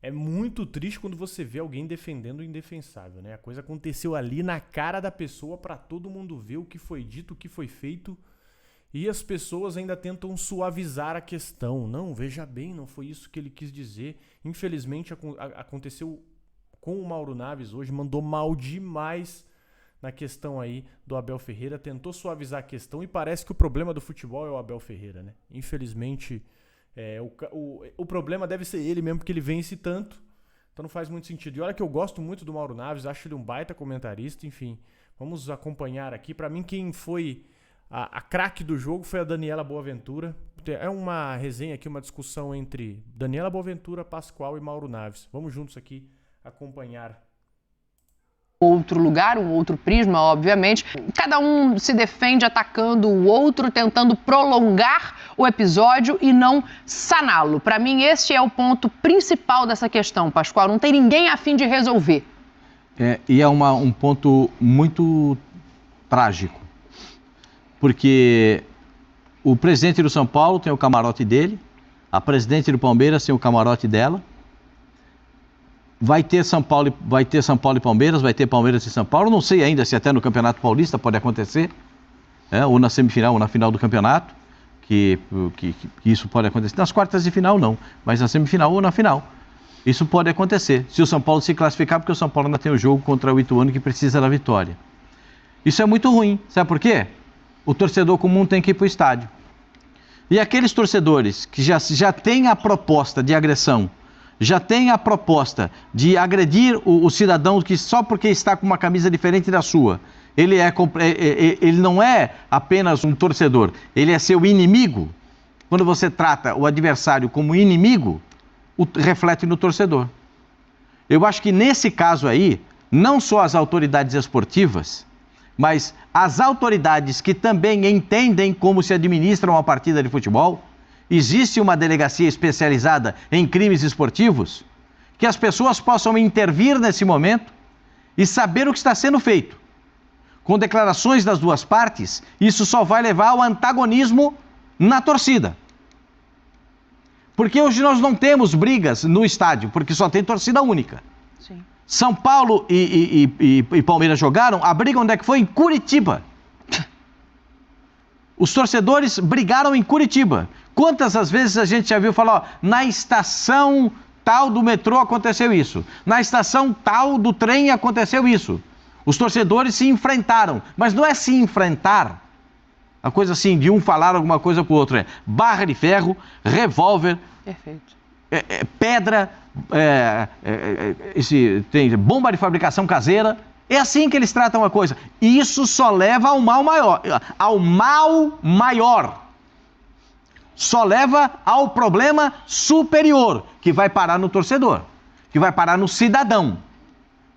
É muito triste quando você vê alguém defendendo o indefensável, né? A coisa aconteceu ali na cara da pessoa pra todo mundo ver o que foi dito, o que foi feito. E as pessoas ainda tentam suavizar a questão. Não, veja bem, não foi isso que ele quis dizer. Infelizmente aconteceu com o Mauro Naves hoje, mandou mal demais na questão aí do Abel Ferreira, tentou suavizar a questão e parece que o problema do futebol é o Abel Ferreira, né? Infelizmente, o problema deve ser ele mesmo, porque ele vence tanto, então não faz muito sentido. E olha que eu gosto muito do Mauro Naves, acho ele um baita comentarista, enfim, vamos acompanhar aqui. Pra mim, quem foi a craque do jogo foi a Daniela Boaventura. É uma resenha aqui, uma discussão entre Daniela Boaventura, Pascoal e Mauro Naves. Vamos juntos aqui acompanhar. Outro lugar, um outro prisma, obviamente. Cada um se defende atacando o outro, tentando prolongar o episódio e não saná-lo. Para mim, este é o ponto principal dessa questão, Pascoal. Não tem ninguém a fim de resolver. E é um ponto muito trágico, porque o presidente do São Paulo tem o camarote dele, a presidente do Palmeiras tem o camarote dela. Vai ter São Paulo e Palmeiras, vai ter Palmeiras e São Paulo. Não sei ainda se até no Campeonato Paulista pode acontecer, ou na semifinal ou na final do campeonato, que isso pode acontecer. Nas quartas de final não, mas na semifinal ou na final. Isso pode acontecer, se o São Paulo se classificar, porque o São Paulo ainda tem o jogo contra o Ituano que precisa da vitória. Isso é muito ruim, sabe por quê? O torcedor comum tem que ir para o estádio. E aqueles torcedores que já têm a proposta de agressão, já tem a proposta de agredir o cidadão que só porque está com uma camisa diferente da sua, ele não é apenas um torcedor, ele é seu inimigo. Quando você trata o adversário como inimigo, reflete no torcedor. Eu acho que nesse caso aí, não só as autoridades esportivas, mas as autoridades que também entendem como se administra uma partida de futebol. Existe uma delegacia especializada em crimes esportivos, que as pessoas possam intervir nesse momento e saber o que está sendo feito. Com declarações das duas partes, isso só vai levar ao antagonismo na torcida. Porque hoje nós não temos brigas no estádio, porque só tem torcida única. Sim. São Paulo e Palmeiras jogaram, a briga onde é que foi? Em Curitiba. Os torcedores brigaram em Curitiba. Quantas as vezes a gente já viu falar, ó, na estação tal do metrô aconteceu isso, na estação tal do trem aconteceu isso. Os torcedores se enfrentaram, mas não é se enfrentar, a coisa assim, de um falar alguma coisa para o outro, é barra de ferro, revólver, Perfeito. Pedra, tem bomba de fabricação caseira. É assim que eles tratam a coisa. E isso só leva ao mal maior. Ao mal maior. Só leva ao problema superior, que vai parar no torcedor, que vai parar no cidadão.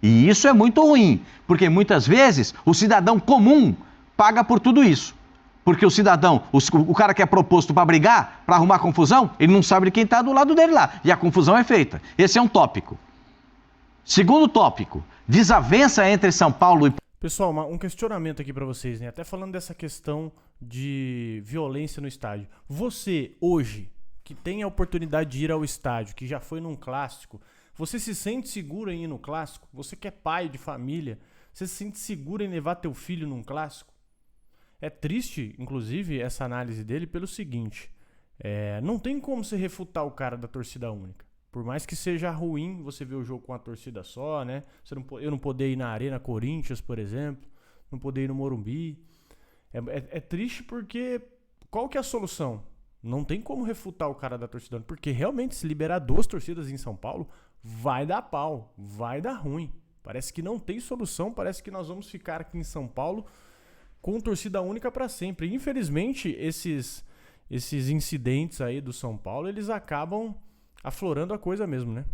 E isso é muito ruim, porque muitas vezes o cidadão comum paga por tudo isso. Porque o cidadão, o cara que é proposto para brigar, para arrumar confusão, ele não sabe de quem está do lado dele lá. E a confusão é feita. Esse é um tópico. Segundo tópico, desavença entre São Paulo e... Pessoal, um questionamento aqui pra vocês, né? Até falando dessa questão de violência no estádio. Você, hoje, que tem a oportunidade de ir ao estádio, que já foi num clássico, você se sente seguro em ir no clássico? Você que é pai de família, você se sente seguro em levar teu filho num clássico? É triste, inclusive, essa análise dele pelo seguinte. Não tem como você refutar o cara da torcida única. Por mais que seja ruim você ver o jogo com a torcida só, né? Eu não poder ir na Arena Corinthians, por exemplo. Não poder ir no Morumbi. É triste porque qual que é a solução? Não tem como refutar o cara da torcida única. Porque realmente se liberar 2 torcidas em São Paulo, vai dar pau. Vai dar ruim. Parece que não tem solução. Parece que nós vamos ficar aqui em São Paulo com torcida única para sempre. Infelizmente, esses incidentes aí do São Paulo, eles acabam aflorando a coisa mesmo, né?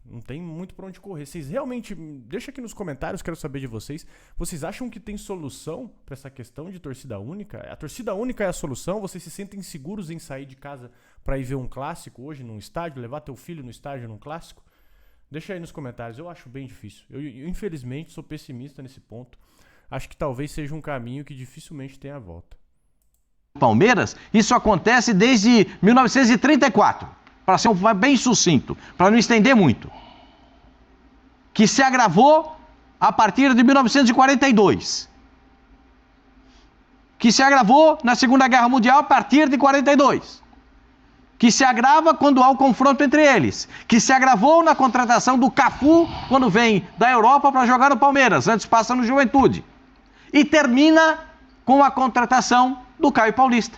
Não tem muito pra onde correr. Vocês realmente... Deixa aqui nos comentários, quero saber de vocês. Vocês acham que tem solução pra essa questão de torcida única? A torcida única é a solução? Vocês se sentem seguros em sair de casa pra ir ver um clássico hoje num estádio? Levar teu filho no estádio num clássico? Deixa aí nos comentários. Eu acho bem difícil. Eu infelizmente, sou pessimista nesse ponto. Acho que talvez seja um caminho que dificilmente tenha volta. Palmeiras, isso acontece desde 1934. Para ser bem sucinto, para não estender muito. que se agravou a partir de 1942. Que se agravou na Segunda Guerra Mundial a partir de 42. Que se agrava quando há o confronto entre eles. Que se agravou na contratação do Cafu quando vem da Europa para jogar no Palmeiras, antes passa no Juventude. E termina com a contratação do Caio Paulista.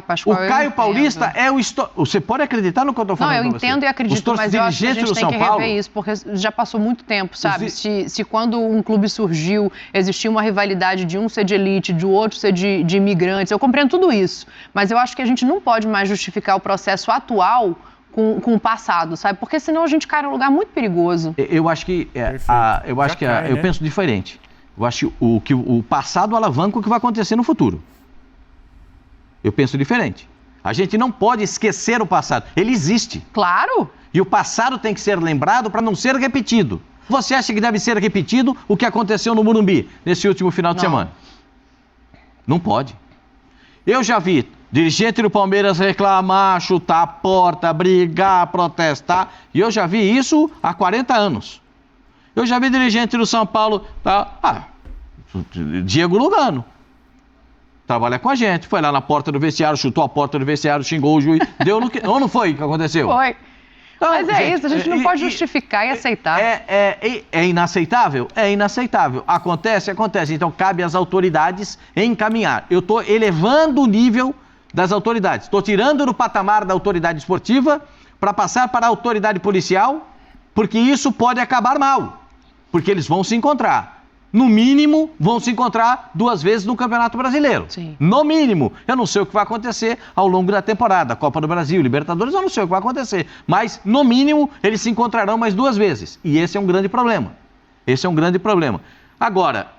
Pascoal, o Caio Paulista é o... Você pode acreditar no que eu estou falando? Não, eu entendo e acredito, mas eu acho que a gente tem que rever isso, porque já passou muito tempo, sabe? Se quando um clube surgiu, existia uma rivalidade de um ser de elite, de outro ser de imigrantes, eu compreendo tudo isso, mas eu acho que a gente não pode mais justificar o processo atual com o passado, sabe? Porque senão a gente cai num lugar muito perigoso. Eu acho que... eu penso diferente. Eu acho que o passado alavanca o que vai acontecer no futuro. Eu penso diferente. A gente não pode esquecer o passado. Ele existe. Claro. E o passado tem que ser lembrado para não ser repetido. Você acha que deve ser repetido o que aconteceu no Morumbi nesse último final de semana? Não pode. Eu já vi dirigente do Palmeiras reclamar, chutar a porta, brigar, protestar. E eu já vi isso há 40 anos. Eu já vi dirigente do São Paulo... Diego Lugano. Trabalha com a gente, foi lá na porta do vestiário, chutou a porta do vestiário, xingou o juiz, deu no que... Ou não foi que aconteceu? Foi. Então, mas isso, a gente não pode justificar e aceitar. É inaceitável? É inaceitável. Acontece? Então cabe às autoridades encaminhar. Eu estou elevando o nível das autoridades. Estou tirando do patamar da autoridade esportiva para passar para a autoridade policial, porque isso pode acabar mal. Porque eles vão se encontrar. No mínimo, vão se encontrar 2 vezes no Campeonato Brasileiro. Sim. No mínimo. Eu não sei o que vai acontecer ao longo da temporada. Copa do Brasil, Libertadores, eu não sei o que vai acontecer. Mas, no mínimo, eles se encontrarão mais 2 vezes. E esse é um grande problema. Agora,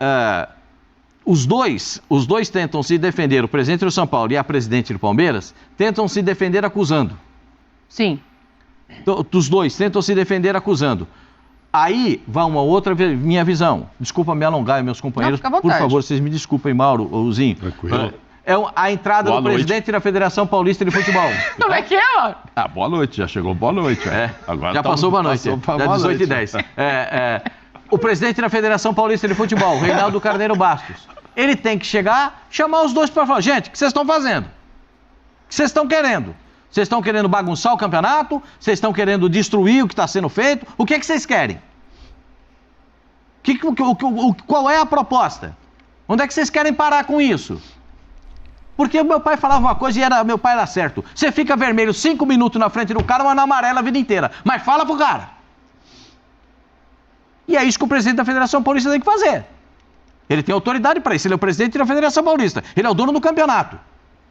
os dois tentam se defender, o presidente do São Paulo e a presidente do Palmeiras, tentam se defender acusando. Sim. Os dois tentam se defender acusando. Aí vai uma outra minha visão. Desculpa me alongar, meus companheiros. Não, fica à vontade. Por favor, vocês me desculpem, Mauro, Ozinho. Tranquilo. A entrada do presidente da Federação Paulista de Futebol. Como é que é, mano? Boa noite, já chegou boa noite. Agora já passou boa noite, já 18h10. O presidente da Federação Paulista de Futebol, Reinaldo Carneiro Bastos, ele tem que chegar, chamar os dois para falar, gente, o que vocês estão fazendo? O que vocês estão querendo? Vocês estão querendo bagunçar o campeonato? Vocês estão querendo destruir o que está sendo feito? O que é que vocês querem? Qual é a proposta? Onde é que vocês querem parar com isso? Porque o meu pai falava uma coisa e meu pai era certo. Você fica vermelho 5 minutos na frente do cara, mas não amarela a vida inteira. Mas fala pro cara. E é isso que o presidente da Federação Paulista tem que fazer. Ele tem autoridade para isso. Ele é o presidente da Federação Paulista. Ele é o dono do campeonato.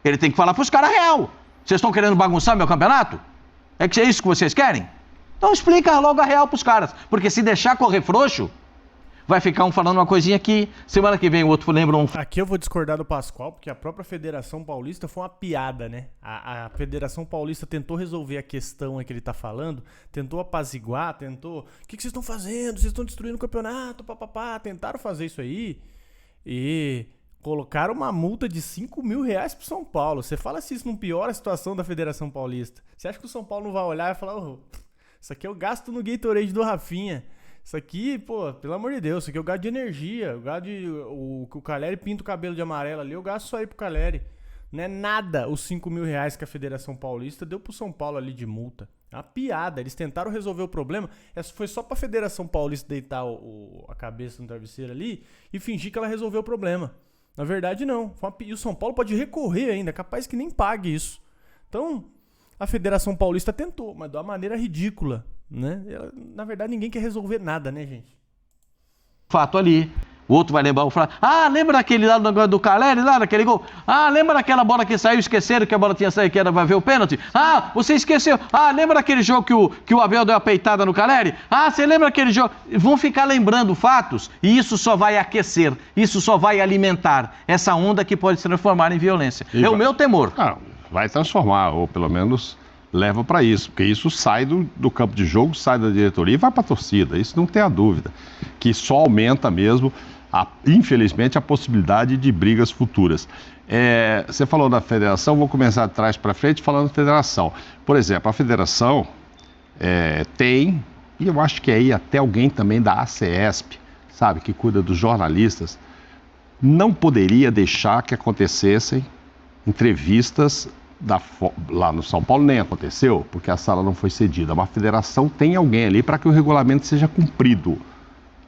Ele tem que falar pros caras real. Vocês estão querendo bagunçar meu campeonato? É isso que vocês querem? Então explica logo a real pros caras. Porque se deixar correr frouxo, vai ficar um falando uma coisinha aqui, semana que vem o outro lembra um... Aqui eu vou discordar do Pascoal, porque a própria Federação Paulista foi uma piada, né? A Federação Paulista tentou resolver a questão que ele tá falando, tentou apaziguar, tentou... O que vocês estão fazendo? Vocês estão destruindo o campeonato, papapá. Tentaram fazer isso aí e... colocaram uma multa de R$5.000 pro São Paulo. Você fala se isso não piora a situação da Federação Paulista. Você acha que o São Paulo não vai olhar e falar, isso aqui eu gasto no Gatorade do Rafinha. Isso aqui, pelo amor de Deus, isso aqui eu gasto de energia. Eu gasto o Caleri pinta o cabelo de amarelo ali, eu gasto só aí pro Caleri. Não é nada os R$5.000 que a Federação Paulista deu pro São Paulo ali de multa. É uma piada. Eles tentaram resolver o problema. Foi só pra Federação Paulista deitar a cabeça no travesseiro ali e fingir que ela resolveu o problema. Na verdade, não. E o São Paulo pode recorrer ainda, capaz que nem pague isso. Então, a Federação Paulista tentou, mas de uma maneira ridícula, né? Na verdade, ninguém quer resolver nada, né, gente? Fato ali. O outro vai lembrar, lembra daquele lá do Caleri, lá daquele gol? Lembra daquela bola que saiu, esqueceram que a bola tinha saído, que vai ver o pênalti? Você esqueceu. Lembra daquele jogo que o Abel deu a peitada no Caleri? Você lembra daquele jogo? Vão ficar lembrando fatos e isso só vai aquecer, isso só vai alimentar essa onda que pode se transformar em violência. O meu temor. Vai transformar, ou pelo menos leva para isso, porque isso sai do campo de jogo, sai da diretoria e vai para a torcida, isso não tem a dúvida, que só aumenta mesmo, infelizmente, a possibilidade de brigas futuras. Você falou da federação, vou começar de trás para frente falando da federação. Por exemplo, a federação tem e eu acho que aí até alguém também da ACESP, sabe, que cuida dos jornalistas, não poderia deixar que acontecessem entrevistas lá no São Paulo, nem aconteceu, porque a sala não foi cedida. Mas a federação tem alguém ali para que o regulamento seja cumprido.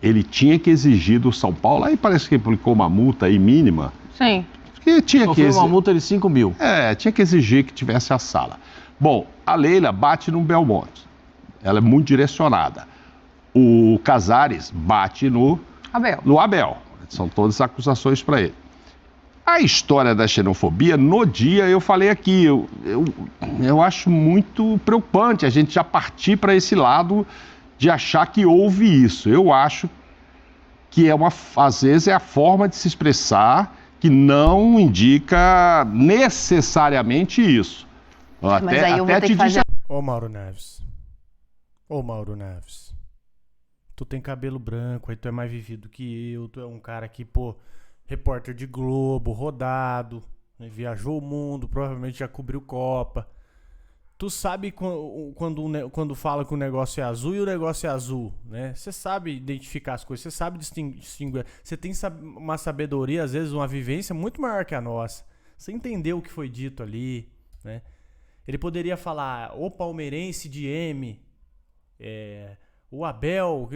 Ele tinha que exigir do São Paulo, aí parece que aplicou uma multa aí mínima. Sim. Que tinha Foi uma multa de 5 mil. tinha que exigir que tivesse a sala. Bom, a Leila bate no Belmonte. Ela é muito direcionada. O Casares bate no Abel. São todas acusações para ele. A história da xenofobia, no dia eu falei aqui, eu acho muito preocupante a gente já partir para esse lado de achar que houve isso. Eu acho que às vezes é a forma de se expressar que não indica necessariamente isso. Mas aí eu vou ter que fazer... Ô Mauro Neves. Tu tem cabelo branco, aí tu é mais vivido que eu, tu é um cara que, pô, repórter de Globo, rodado, né, viajou o mundo, provavelmente já cobriu Copa. Tu sabe quando fala que o negócio é azul e o negócio é azul, né? Você sabe identificar as coisas, você sabe distinguir. Você tem uma sabedoria, às vezes uma vivência muito maior que a nossa. Você entendeu o que foi dito ali, né? Ele poderia falar o palmeirense de M, o Abel,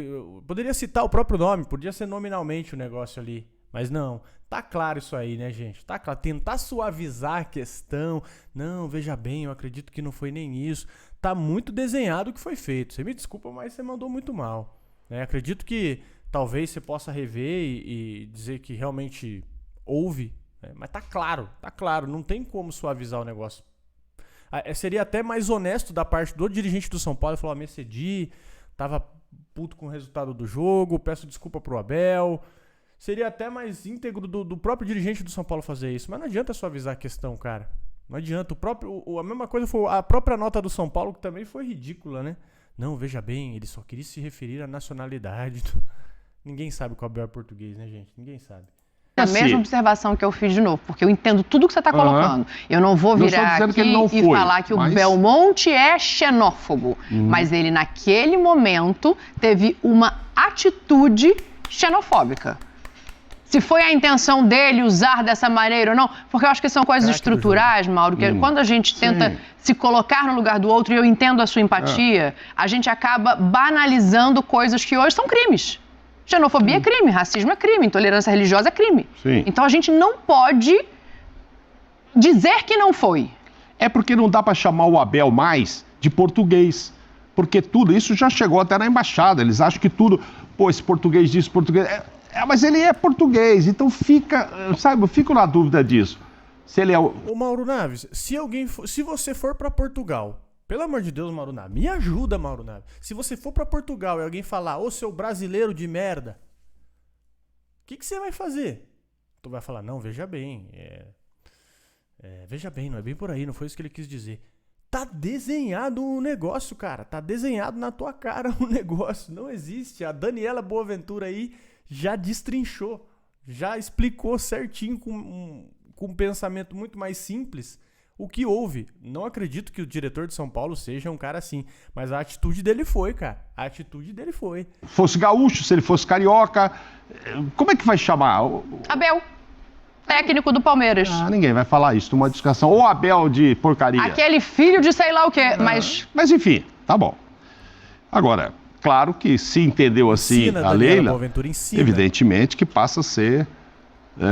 poderia citar o próprio nome, podia ser nominalmente o negócio ali. Mas não, tá claro isso aí, né, gente? Tá claro, tentar suavizar a questão. Não, veja bem, eu acredito que não foi nem isso. Tá muito desenhado o que foi feito. Você me desculpa, mas você mandou muito mal, né? Acredito que talvez você possa rever e dizer que realmente houve, né? Mas tá claro, não tem como suavizar o negócio. Seria até mais honesto da parte do dirigente do São Paulo falar: me excedi, tava puto com o resultado do jogo, peço desculpa pro Abel. Seria até mais íntegro do próprio dirigente do São Paulo fazer isso. Mas não adianta suavizar a questão, cara. Não adianta. A mesma coisa foi a própria nota do São Paulo, que também foi ridícula, né? Não, veja bem, ele só queria se referir à nacionalidade. Ninguém sabe qual é o Abel português, né, gente? Ninguém sabe. A mesma observação que eu fiz de novo, porque eu entendo tudo que você está colocando. Eu não vou virar aqui e falar que o Belmonte é xenófobo. Mas ele, naquele momento, teve uma atitude xenofóbica. Se foi a intenção dele usar dessa maneira ou não, porque eu acho que são coisas estruturais, Mauro, que quando a gente tenta se colocar no lugar do outro, e eu entendo a sua empatia, a gente acaba banalizando coisas que hoje são crimes. Xenofobia é crime, racismo é crime, intolerância religiosa é crime. Sim. Então a gente não pode dizer que não foi. É porque não dá para chamar o Abel mais de português. Porque tudo isso já chegou até na embaixada. Eles acham que tudo, esse português diz português. Mas ele é português, então eu fico na dúvida disso. Se ele é o... Ô Mauro Naves, se você for para Portugal, pelo amor de Deus, Mauro Naves, me ajuda, Mauro Naves. Se você for para Portugal e alguém falar, ô seu brasileiro de merda, o que você vai fazer? Tu vai falar, não, veja bem, veja bem, não é bem por aí, não foi isso que ele quis dizer. Tá desenhado o negócio, cara, tá desenhado na tua cara o negócio, não existe. A Daniela Boaventura aí já destrinchou, já explicou certinho com um pensamento muito mais simples o que houve. Não acredito que o diretor de São Paulo seja um cara assim, mas a atitude dele foi, cara. A atitude dele foi. Fosse gaúcho, se ele fosse carioca, como é que vai chamar? Abel, técnico do Palmeiras. Ninguém vai falar isso numa discussão. Ou Abel de porcaria. Aquele filho de sei lá o quê, Mas enfim, tá bom. Agora... Claro que se entendeu assim a Leila, evidentemente que passa a ser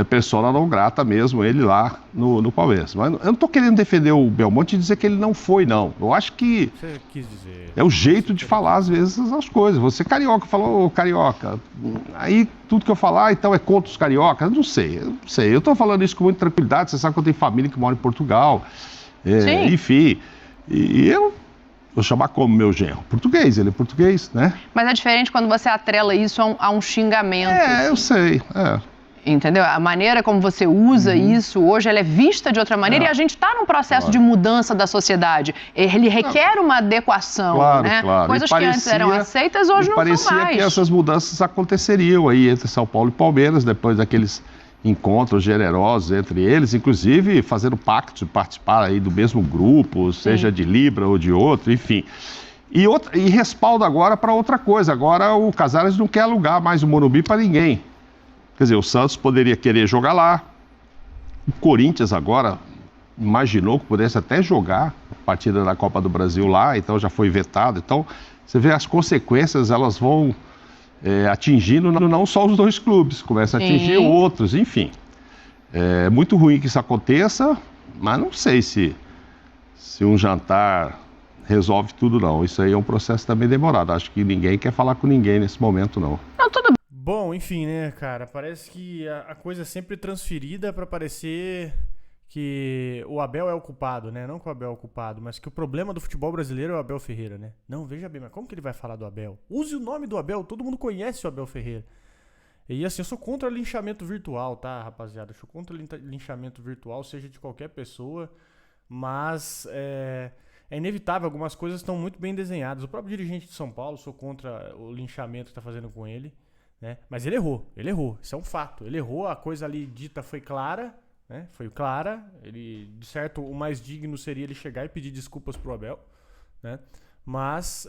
persona não grata mesmo ele lá no Palmeiras. Mas eu não estou querendo defender o Belmonte e dizer que ele não foi, não. Eu acho que você quis dizer, é o jeito de falar às vezes as coisas. Você carioca falou, carioca, aí tudo que eu falar então é contra os cariocas. Não sei. Eu estou falando isso com muita tranquilidade. Você sabe que eu tenho família que mora em Portugal. Enfim, e eu... Vou chamar como meu genro? Português, ele é português, né? Mas é diferente quando você atrela isso a um xingamento. Eu sei. Entendeu? A maneira como você usa isso hoje, ela é vista de outra maneira e a gente está num processo de mudança da sociedade. Ele requer uma adequação, né? Claro. Coisas que antes eram aceitas, hoje não são mais. Parecia que essas mudanças aconteceriam aí entre São Paulo e Palmeiras, depois daqueles encontros generosos entre eles, inclusive fazendo pacto de participar aí do mesmo grupo, seja de Libra ou de outro, enfim. E respaldo agora para outra coisa. Agora o Casares não quer alugar mais o Morumbi para ninguém. Quer dizer, o Santos poderia querer jogar lá. O Corinthians agora imaginou que pudesse até jogar a partida da Copa do Brasil lá, então já foi vetado. Então, você vê as consequências, elas vão atingindo não só os dois clubes, começa a atingir outros, enfim. É muito ruim que isso aconteça, mas não sei se um jantar resolve tudo, não. Isso aí é um processo também demorado. Acho que ninguém quer falar com ninguém nesse momento, não. Bom, enfim, né, cara? Parece que a coisa é sempre transferida pra parecer que o Abel é o culpado, né? Não que o Abel é o culpado, mas que o problema do futebol brasileiro é o Abel Ferreira, né? Não, veja bem, mas como que ele vai falar do Abel? Use o nome do Abel, todo mundo conhece o Abel Ferreira. E assim, eu sou contra linchamento virtual, tá, rapaziada? Eu sou contra linchamento virtual, seja de qualquer pessoa, mas é inevitável, algumas coisas estão muito bem desenhadas. O próprio dirigente de São Paulo, sou contra o linchamento que está fazendo com ele, né? Mas ele errou, isso é um fato. Ele errou, a coisa ali dita foi clara, né? Foi clara. Ele, de certo, o mais digno seria ele chegar e pedir desculpas pro Abel, né? Mas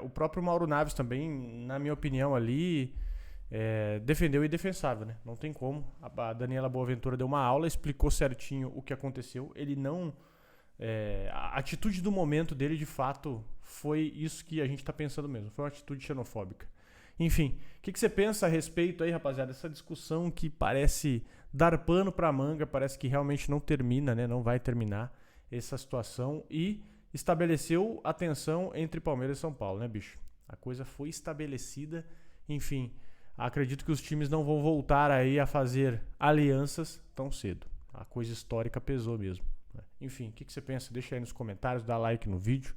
o próprio Mauro Naves também, na minha opinião ali, defendeu o indefensável, né? Não tem como. A Daniela Boaventura deu uma aula, explicou certinho o que aconteceu. Ele não... a atitude do momento dele, de fato, foi isso que a gente tá pensando mesmo. Foi uma atitude xenofóbica. Enfim, o que você pensa a respeito aí, rapaziada? Essa discussão que parece dar pano pra manga, parece que realmente não termina, né? Não vai terminar essa situação e estabeleceu a tensão entre Palmeiras e São Paulo, né, bicho? A coisa foi estabelecida, enfim, acredito que os times não vão voltar aí a fazer alianças tão cedo. A coisa histórica pesou mesmo. Enfim, o que você pensa? Deixa aí nos comentários, dá like no vídeo.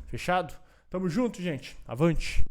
Fechado? Tamo junto, gente. Avante!